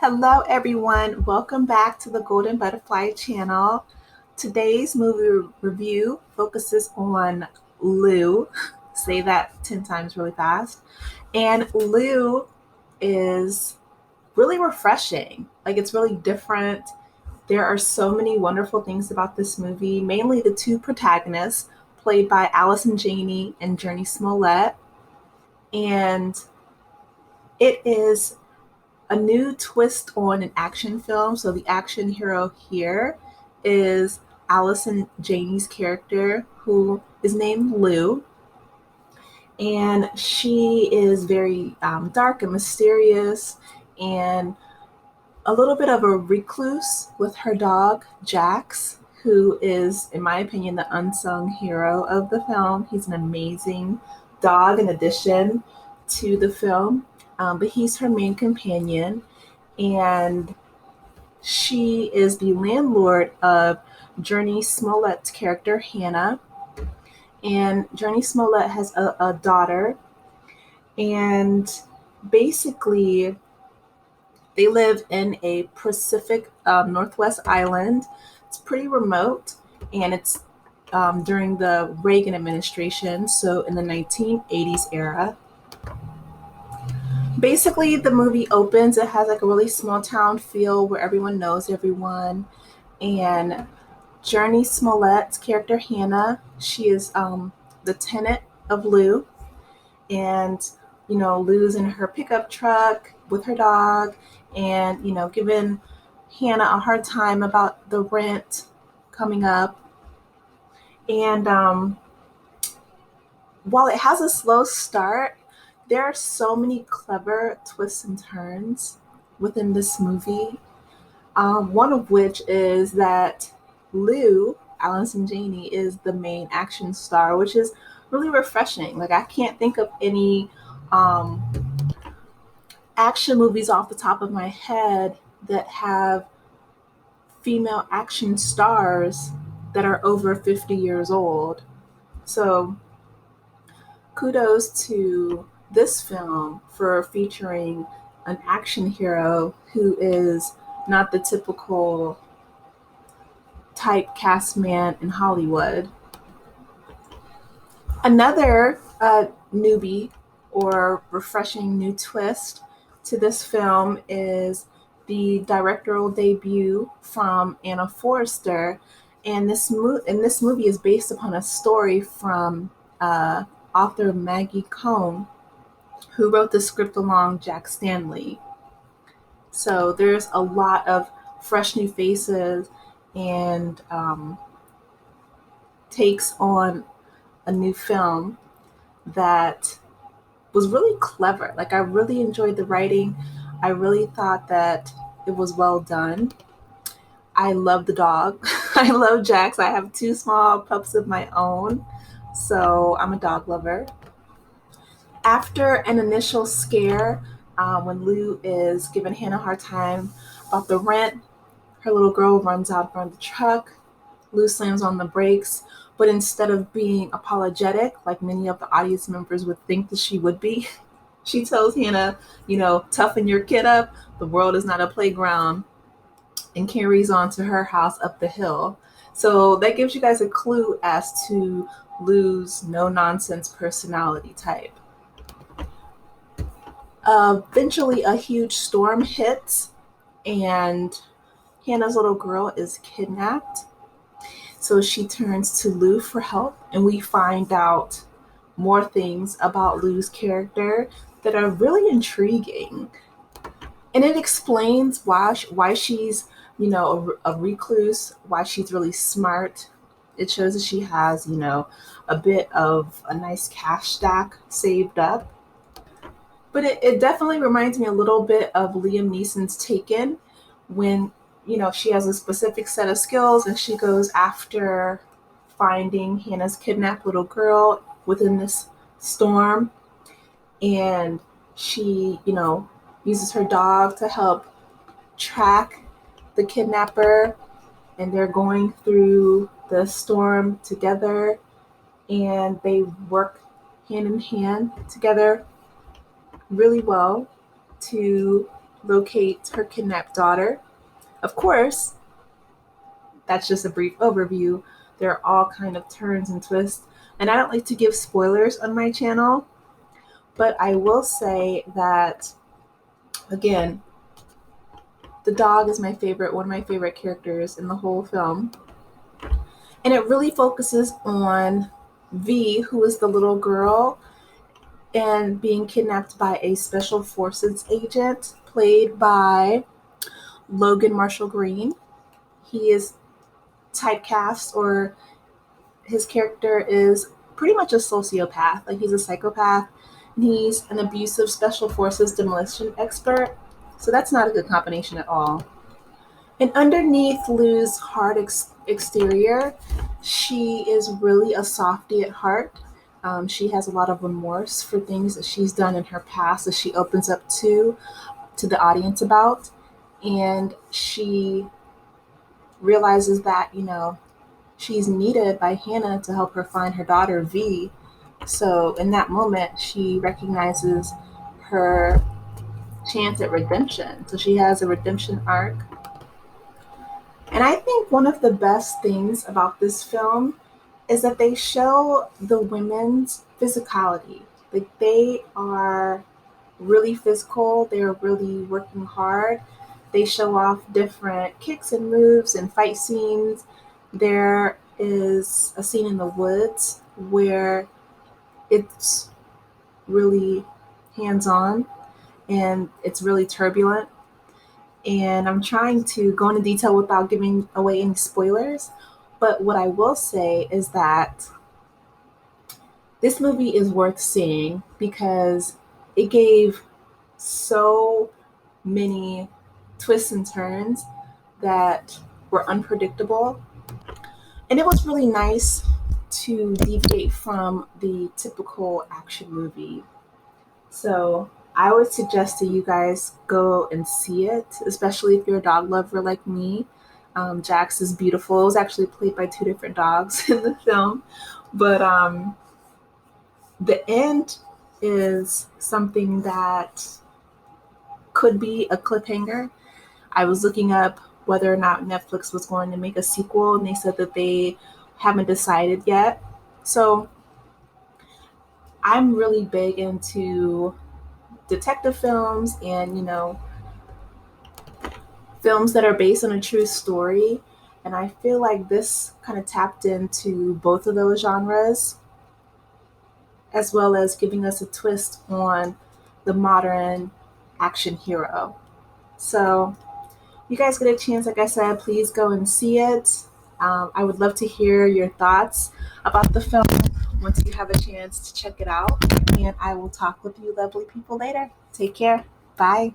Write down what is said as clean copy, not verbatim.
Hello, everyone. Welcome back to the Golden Butterfly channel. Today's movie review focuses on Lou. Say that 10 times really fast. And Lou is really refreshing. Like, it's really different. There are so many wonderful things about this movie, mainly the two protagonists, played by Allison Janney and Jurnee Smollett. And it is a new twist on an action film. So the action hero here is Allison Janney's character, who is named Lou, and she is very dark and mysterious, and a little bit of a recluse with her dog Jax, who is, in my opinion, the unsung hero of the film. He's an amazing dog in addition to the film, but he's her main companion, and she is the landlord of Jurnee Smollett's character, Hannah. And Jurnee Smollett has a daughter, and basically, they live in a Pacific Northwest island. It's pretty remote, and it's during the Reagan administration, so in the 1980s era. Basically, the movie opens, it has like a really small town feel where everyone knows everyone. And Jurnee Smollett's character, Hannah, she is the tenant of Lou. And, Lou's in her pickup truck with her dog and, giving Hannah a hard time about the rent coming up. And while it has a slow start, there are so many clever twists and turns within this movie. One of which is that Lou, Allison Janney, is the main action star, which is really refreshing. Like, I can't think of any um, action movies off the top of my head that have female action stars that are over 50 years old. So kudos to this film for featuring an action hero who is not the typical typecast man in Hollywood. Another newbie or refreshing new twist to this film is the directorial debut from Anna Forrester, and this movie is based upon a story from author Maggie Cohn, who wrote the script along Jack Stanley. So there's a lot of fresh new faces and takes on a new film that was really clever. Like, I really enjoyed the writing. I really thought that it was well done. I love the dog. I love Jax. I have two small pups of my own, so I'm a dog lover. After an initial scare, when Lou is giving Hannah a hard time about the rent, her little girl runs out in front of the truck. Lou slams on the brakes, but instead of being apologetic, like many of the audience members would think that she would be, she tells Hannah, toughen your kid up. The world is not a playground, and carries on to her house up the hill. So that gives you guys a clue as to Lou's no nonsense personality type. Eventually, a huge storm hits, and Hannah's little girl is kidnapped. So she turns to Lou for help, and we find out more things about Lou's character that are really intriguing. And it explains why she's, a recluse, why she's really smart. It shows that she has, a bit of a nice cash stack saved up. But it definitely reminds me a little bit of Liam Neeson's Taken, when she has a specific set of skills and she goes after finding Hannah's kidnapped little girl within this storm, and she uses her dog to help track the kidnapper, and they're going through the storm together, and they work hand in hand together really well to locate her kidnapped daughter. Of course, that's just a brief overview. There are all kind of turns and twists, and I don't like to give spoilers on my channel, but I will say that, again, the dog is one of my favorite characters in the whole film. And it really focuses on V, who is the little girl, and being kidnapped by a special forces agent played by Logan Marshall Green. He is typecast, or his character is pretty much a sociopath. Like, he's a psychopath, and he's an abusive special forces demolition expert. So that's not a good combination at all. And underneath Lou's hard exterior, she is really a softie at heart. She has a lot of remorse for things that she's done in her past that she opens up to the audience about. And she realizes that, she's needed by Hannah to help her find her daughter, V. So in that moment, she recognizes her chance at redemption. So she has a redemption arc. And I think one of the best things about this film is that they show the women's physicality. Like, they are really physical, they're really working hard. They show off different kicks and moves and fight scenes. There is a scene in the woods where it's really hands-on and it's really turbulent. And I'm trying to go into detail without giving away any spoilers. But what I will say is that this movie is worth seeing because it gave so many twists and turns that were unpredictable. And it was really nice to deviate from the typical action movie. So I would suggest that you guys go and see it, especially if you're a dog lover like me. Jax is beautiful. It was actually played by two different dogs in the film. But the end is something that could be a cliffhanger. I was looking up whether or not Netflix was going to make a sequel, and they said that they haven't decided yet. So I'm really big into detective films and, films that are based on a true story. And I feel like this kind of tapped into both of those genres, as well as giving us a twist on the modern action hero. So, you guys get a chance, like I said, please go and see it. I would love to hear your thoughts about the film once you have a chance to check it out. And I will talk with you lovely people later. Take care. Bye.